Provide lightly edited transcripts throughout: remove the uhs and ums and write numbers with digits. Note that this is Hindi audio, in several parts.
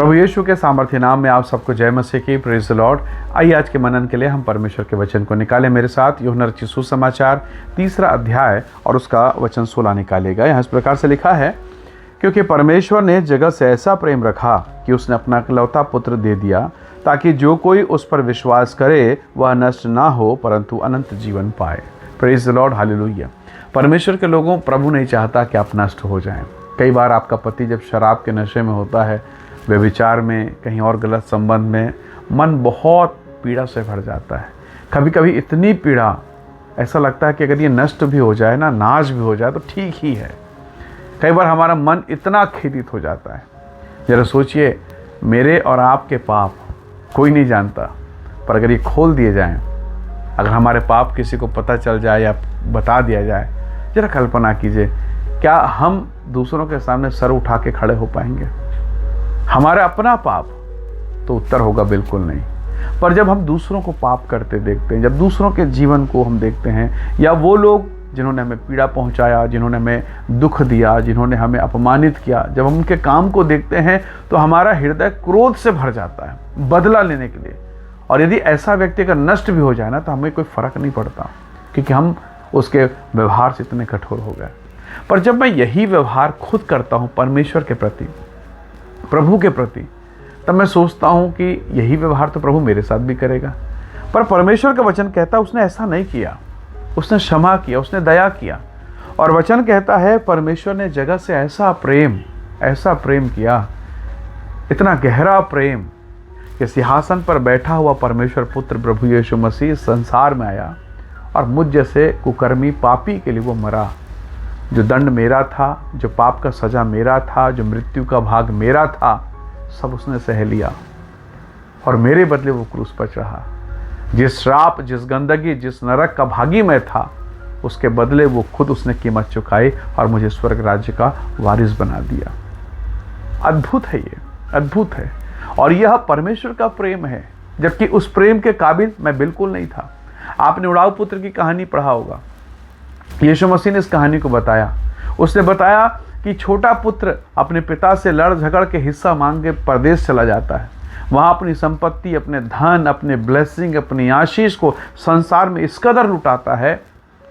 प्रभु यीशु के सामर्थ्य नाम में आप सबको जय मसीह की, प्रेज द लॉर्ड। आइए आज के मनन के लिए हम परमेश्वर के वचन को निकालें। मेरे साथ यूहन्ना रचित सुसमाचार 3 अध्याय और उसका वचन 16 निकालेगा। यहाँ इस प्रकार से लिखा है, क्योंकि परमेश्वर ने जगत से ऐसा प्रेम रखा कि उसने अपना इकलौता पुत्र दे दिया, ताकि जो कोई उस पर विश्वास करे वह नष्ट ना हो परंतु अनंत जीवन पाए। Praise the Lord, hallelujah. परमेश्वर के लोगों, प्रभु नहीं चाहता कि आप नष्ट हो जाएं। कई बार आपका पति जब शराब के नशे में होता है, व्यभिचार में, कहीं और गलत संबंध में, मन बहुत पीड़ा से भर जाता है। कभी कभी इतनी पीड़ा, ऐसा लगता है कि अगर ये नष्ट भी हो जाए ना, नाश भी हो जाए तो ठीक ही है। कई बार हमारा मन इतना खेदित हो जाता है। जरा सोचिए, मेरे और आपके पाप कोई नहीं जानता, पर अगर ये खोल दिए जाएं, अगर हमारे पाप किसी को पता चल जाए या बता दिया जाए, जरा कल्पना कीजिए, क्या हम दूसरों के सामने सर उठा के खड़े हो पाएंगे? हमारा अपना पाप तो उत्तर होगा बिल्कुल नहीं। पर जब हम दूसरों को पाप करते देखते हैं, जब दूसरों के जीवन को हम देखते हैं, या वो लोग जिन्होंने हमें पीड़ा पहुंचाया, जिन्होंने हमें दुख दिया, जिन्होंने हमें अपमानित किया, जब हम उनके काम को देखते हैं तो हमारा हृदय क्रोध से भर जाता है बदला लेने के लिए। और यदि ऐसा व्यक्ति अगर नष्ट भी हो जाए ना, तो हमें कोई फर्क नहीं पड़ता, क्योंकि हम उसके व्यवहार से इतने कठोर हो गए। पर जब मैं यही व्यवहार खुद करता हूँ परमेश्वर के प्रति, प्रभु के प्रति, तब मैं सोचता हूँ कि यही व्यवहार तो प्रभु मेरे साथ भी करेगा। पर परमेश्वर का वचन कहता है उसने ऐसा नहीं किया, उसने क्षमा किया, उसने दया किया। और वचन कहता है परमेश्वर ने जगत से ऐसा प्रेम किया, इतना गहरा प्रेम, कि सिंहासन पर बैठा हुआ परमेश्वर पुत्र प्रभु यीशु मसीह संसार में आया और मुझ जैसे कुकर्मी पापी के लिए वो मरा। जो दंड मेरा था, जो पाप का सजा मेरा था, जो मृत्यु का भाग मेरा था, सब उसने सह लिया और मेरे बदले वो क्रूस पर चढ़ा। जिस श्राप, जिस गंदगी, जिस नरक का भागी मैं था, उसके बदले वो खुद उसने कीमत चुकाई और मुझे स्वर्ग राज्य का वारिस बना दिया। अद्भुत है, ये अद्भुत है। और यह परमेश्वर का प्रेम है, जबकि उस प्रेम के काबिल मैं बिल्कुल नहीं था। आपने उड़ाऊ पुत्र की कहानी पढ़ा होगा। यीशु मसीह ने इस कहानी को बताया। उसने बताया कि छोटा पुत्र अपने पिता से लड़ झगड़ के हिस्सा मांग के परदेश चला जाता है। वहाँ अपनी संपत्ति, अपने धन, अपने ब्लेसिंग, अपनी आशीष को संसार में इस कदर लुटाता है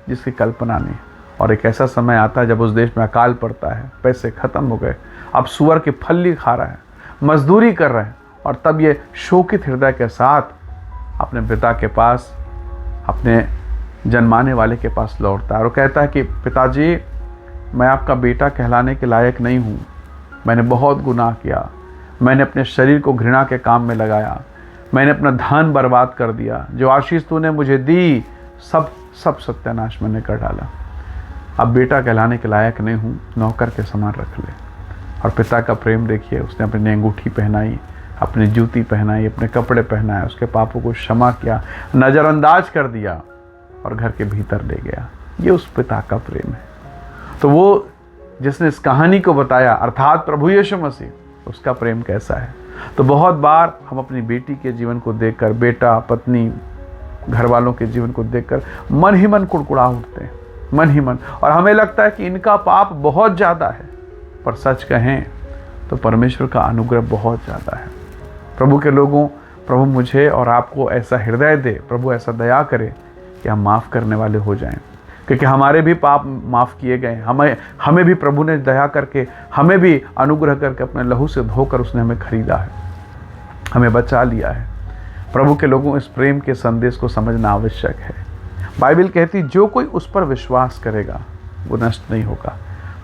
जिसकी कल्पना नहीं। और एक ऐसा समय आता है जब उस देश में अकाल पड़ता है, पैसे खत्म हो गए, अब सुअर की फल्ली खा रहा है, मजदूरी कर रहे हैं। और तब ये शोकित हृदय के साथ अपने पिता के पास, अपने जन्माने वाले के पास लौटता है और कहता है कि पिताजी, मैं आपका बेटा कहलाने के लायक नहीं हूँ। मैंने बहुत गुनाह किया, मैंने अपने शरीर को घृणा के काम में लगाया, मैंने अपना धन बर्बाद कर दिया, जो आशीष तूने मुझे दी सब सत्यानाश मैंने कर डाला। अब बेटा कहलाने के लायक नहीं हूँ, नौकर के समान रख ले। और पिता का प्रेम देखिए, उसने अपनी अंगूठी पहनाई, अपनी जूती पहनाई, अपने कपड़े पहनाए, उसके पापों को क्षमा किया, नज़रअंदाज कर दिया और घर के भीतर ले गया। ये उस पिता का प्रेम है। तो वो जिसने इस कहानी को बताया, अर्थात प्रभु यीशु मसीह, उसका प्रेम कैसा है। तो बहुत बार हम अपनी बेटी के जीवन को देखकर, बेटा, पत्नी, घर वालों के जीवन को देखकर मन ही मन कुड़कुड़ा उठते हैं, मन ही मन। और हमें लगता है कि इनका पाप बहुत ज़्यादा है। पर सच कहें तो परमेश्वर का अनुग्रह बहुत ज़्यादा है। प्रभु के लोगों, प्रभु मुझे और आपको ऐसा हृदय दे, प्रभु ऐसा दया करे कि हम माफ़ करने वाले हो जाएं, क्योंकि हमारे भी पाप माफ़ किए गए। हमें भी प्रभु ने दया करके, हमें भी अनुग्रह करके अपने लहू से धोकर उसने हमें खरीदा है, हमें बचा लिया है। प्रभु के लोगों, इस प्रेम के संदेश को समझना आवश्यक है। बाइबल कहती, जो कोई उस पर विश्वास करेगा वो नष्ट नहीं होगा।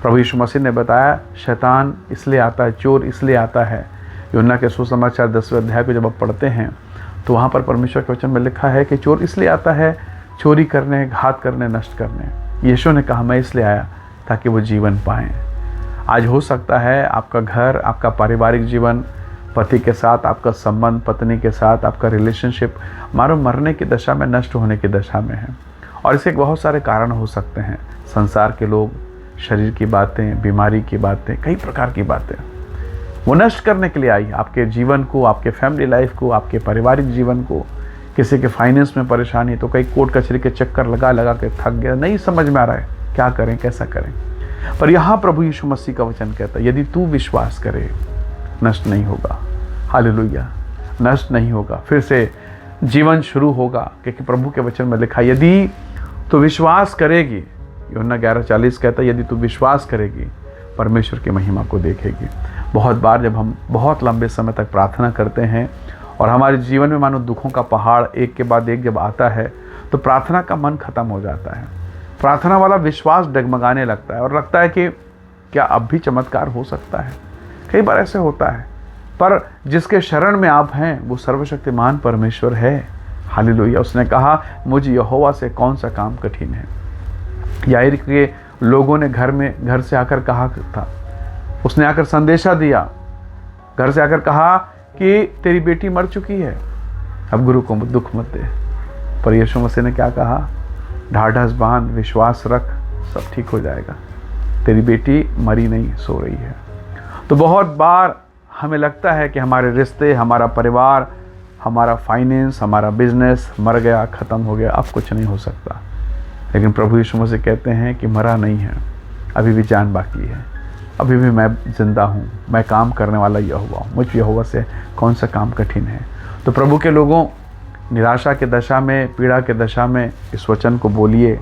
प्रभु यीशु मसीह ने बताया, शैतान इसलिए आता है, चोर इसलिए आता है। यूहन्ना के सुसमाचार 10वें अध्याय को जब आप पढ़ते हैं तो वहाँ पर परमेश्वर के वचन में लिखा है कि चोर इसलिए आता है, चोरी करने, घात करने, नष्ट करने। यीशु ने कहा, मैं इसलिए आया ताकि वो जीवन पाएं। आज हो सकता है आपका घर, आपका पारिवारिक जीवन, पति के साथ आपका संबंध, पत्नी के साथ आपका रिलेशनशिप मानो मरने की दशा में, नष्ट होने की दशा में है। और इसके बहुत सारे कारण हो सकते हैं। संसार के लोग, शरीर की बातें, बीमारी की बातें, कई प्रकार की बातें वो नष्ट करने के लिए आई। आपके जीवन को, आपके फैमिली लाइफ को, आपके पारिवारिक जीवन को। किसी के फाइनेंस में परेशानी, तो कई कोर्ट कचहरी के चक्कर लगा के थक गया, नहीं समझ में आ रहा है क्या करें, कैसा करें। पर यहाँ प्रभु यीशु मसीह का वचन कहता है, यदि तू विश्वास करे नष्ट नहीं होगा, हालेलुया, नष्ट नहीं होगा, फिर से जीवन शुरू होगा, क्योंकि प्रभु के वचन में लिखा, यदि तो विश्वास करेगी, यूहन्ना 11:40 कहता है, यदि तू विश्वास करेगी परमेश्वर की महिमा को देखेगी। बहुत बार जब हम बहुत लंबे समय तक प्रार्थना करते हैं और हमारे जीवन में मानो दुखों का पहाड़ एक के बाद एक जब आता है, तो प्रार्थना का मन खत्म हो जाता है, प्रार्थना वाला विश्वास डगमगाने लगता है और लगता है कि क्या अब भी चमत्कार हो सकता है। कई बार ऐसे होता है, पर जिसके शरण में आप हैं वो सर्वशक्तिमान परमेश्वर है। हालेलुया। उसने कहा, मुझ यहोवा से कौन सा काम कठिन है। याईर के लोगों ने घर से आकर कहा था, उसने आकर संदेशा दिया, घर से आकर कहा कि तेरी बेटी मर चुकी है, अब गुरु को दुख मत दे। पर यीशु मसीह ने क्या कहा, ढाढ़स बांध, विश्वास रख, सब ठीक हो जाएगा, तेरी बेटी मरी नहीं, सो रही है। तो बहुत बार हमें लगता है कि हमारे रिश्ते, हमारा परिवार, हमारा फाइनेंस, हमारा बिजनेस मर गया, ख़त्म हो गया, अब कुछ नहीं हो सकता। लेकिन प्रभु यीशु मसीह कहते हैं कि मरा नहीं है, अभी भी जान बाकी है, अभी भी मैं जिंदा हूँ, मैं काम करने वाला यहोवा हूँ, मुझ यहोवा से कौन सा काम कठिन है। तो प्रभु के लोगों, निराशा के दशा में, पीड़ा के दशा में इस वचन को बोलिए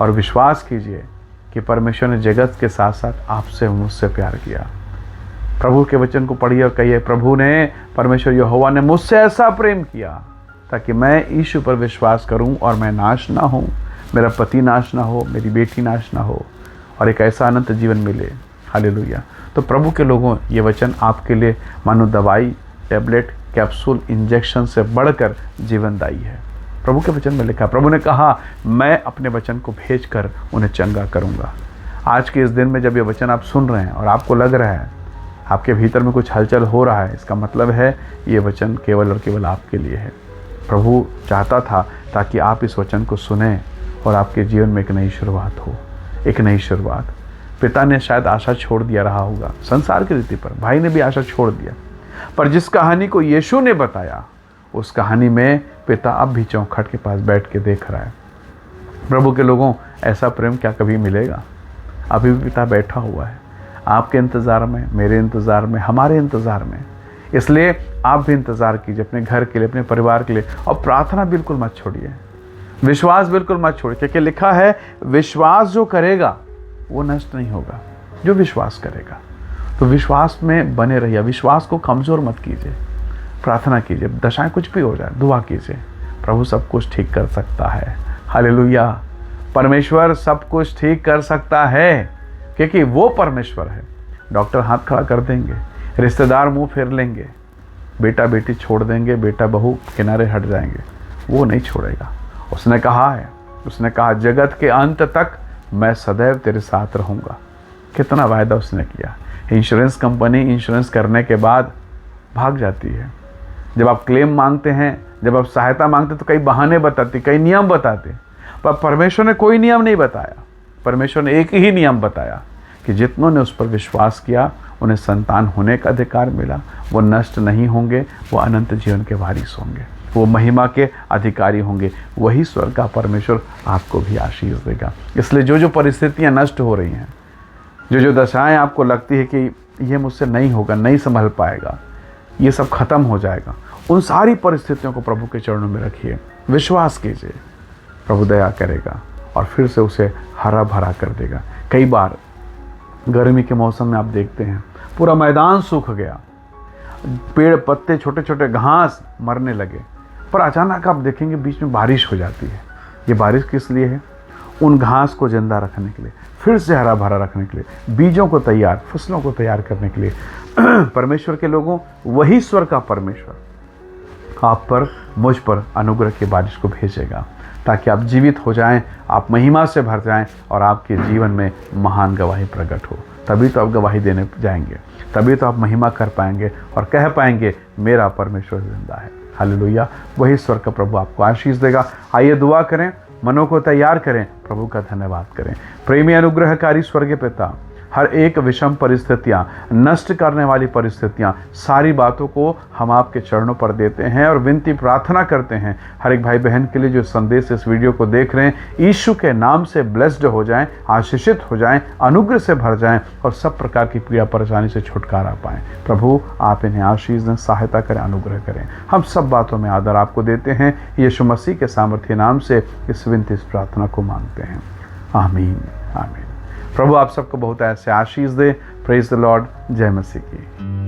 और विश्वास कीजिए कि परमेश्वर ने जगत के साथ साथ आपसे, मुझसे प्यार किया। प्रभु के वचन को पढ़िए और कहिए, प्रभु ने, परमेश्वर यहोवा ने मुझसे ऐसा प्रेम किया ताकि मैं यीशु पर विश्वास करूं और मैं नाश ना हूं, मेरा पति नाश ना हो, मेरी बेटी नाश ना हो और एक ऐसा अनंत जीवन मिले। हालेलुया। तो प्रभु के लोगों, ये वचन आपके लिए मानो दवाई, टैबलेट, कैप्सूल, इंजेक्शन से बढ़कर जीवनदायी है। प्रभु के वचन में लिखा, प्रभु ने कहा, मैं अपने वचन को भेजकर उन्हें चंगा करूंगा। आज के इस दिन में जब ये वचन आप सुन रहे हैं और आपको लग रहा है आपके भीतर में कुछ हलचल हो रहा है, इसका मतलब है ये वचन केवल और केवल आपके लिए है। प्रभु चाहता था ताकि आप इस वचन को सुने और आपके जीवन में एक नई शुरुआत हो, एक नई शुरुआत। पिता ने शायद आशा छोड़ दिया रहा होगा संसार की रीति पर, भाई ने भी आशा छोड़ दिया, पर जिस कहानी को यीशु ने बताया, उस कहानी में पिता अब भी चौखट के पास बैठ के देख रहा है। प्रभु के लोगों, ऐसा प्रेम क्या कभी मिलेगा? अभी भी पिता बैठा हुआ है आपके इंतज़ार में, मेरे इंतज़ार में, हमारे इंतज़ार में। इसलिए आप भी इंतज़ार कीजिए अपने घर के लिए, अपने परिवार के लिए, और प्रार्थना बिल्कुल मत छोड़िए, विश्वास बिल्कुल मत छोड़िए, क्योंकि लिखा है, विश्वास जो करेगा वो नष्ट नहीं होगा, जो विश्वास करेगा। तो विश्वास में बने रहिए, विश्वास को कमज़ोर मत कीजिए, प्रार्थना कीजिए, दशाएं कुछ भी हो जाए, दुआ कीजिए, प्रभु सब कुछ ठीक कर सकता है। हालेलुया। परमेश्वर सब कुछ ठीक कर सकता है, क्योंकि वो परमेश्वर है। डॉक्टर हाथ खड़ा कर देंगे, रिश्तेदार मुंह फेर लेंगे, बेटा बेटी छोड़ देंगे, बेटा बहू किनारे हट जाएंगे, वो नहीं छोड़ेगा। उसने कहा है, उसने कहा, जगत के अंत तक मैं सदैव तेरे साथ रहूँगा। कितना वायदा उसने किया। इंश्योरेंस कंपनी इंश्योरेंस करने के बाद भाग जाती है। जब आप क्लेम मांगते हैं, जब आप सहायता मांगते तो कई बहाने बताते, कई नियम बताते, पर परमेश्वर ने कोई नियम नहीं बताया। परमेश्वर ने एक ही नियम बताया कि जितनों ने उस पर विश्वास किया उन्हें संतान होने का अधिकार मिला, वो नष्ट नहीं होंगे, वो अनंत जीवन के वारिस होंगे, वो महिमा के अधिकारी होंगे। वही स्वर्ग का परमेश्वर आपको भी आशीष देगा। इसलिए जो जो परिस्थितियां नष्ट हो रही हैं, जो जो दशाएं आपको लगती है कि ये मुझसे नहीं होगा, नहीं संभल पाएगा, ये सब खत्म हो जाएगा, उन सारी परिस्थितियों को प्रभु के चरणों में रखिए, विश्वास कीजिए, प्रभु दया करेगा और फिर से उसे हरा भरा कर देगा। कई बार गर्मी के मौसम में आप देखते हैं पूरा मैदान सूख गया, पेड़ पत्ते, छोटे छोटे घास मरने लगे, पर अचानक आप देखेंगे बीच में बारिश हो जाती है। ये बारिश किस लिए है? उन घास को जिंदा रखने के लिए, फिर से हरा भरा रखने के लिए, बीजों को तैयार, फसलों को तैयार करने के लिए। परमेश्वर के लोगों, वही स्वर्ग का परमेश्वर आप पर, मुझ पर अनुग्रह की बारिश को भेजेगा ताकि आप जीवित हो जाएं, आप महिमा से भर जाएं और आपके जीवन में महान गवाही प्रकट हो। तभी तो आप गवाही देने जाएंगे, तभी तो आप महिमा कर पाएंगे और कह पाएंगे, मेरा परमेश्वर जिंदा है। हालेलुया। वही स्वर्ग का प्रभु आपको आशीष देगा। आइए दुआ करें, मनों को तैयार करें, प्रभु का धन्यवाद करें। प्रेमी अनुग्रहकारी स्वर्गीय पिता, हर एक विषम परिस्थितियाँ, नष्ट करने वाली परिस्थितियाँ, सारी बातों को हम आपके चरणों पर देते हैं और विनती प्रार्थना करते हैं हर एक भाई बहन के लिए जो संदेश इस वीडियो को देख रहे हैं, यीशु के नाम से ब्लेस्ड हो जाएं, आशीषित हो जाएं, अनुग्रह से भर जाएं और सब प्रकार की पीड़ा परेशानी से छुटकारा पाएं। प्रभु आप इन्हें आशीष दें, सहायता करें, अनुग्रह करें। हम सब बातों में आदर आपको देते हैं, यीशु मसीह के सामर्थ्य नाम से इस विनती, इस प्रार्थना को मांगते हैं। आमीन, आमीन। प्रभु आप सबको बहुत ऐसे आशीष दे। Praise the Lord. जय मसीह की।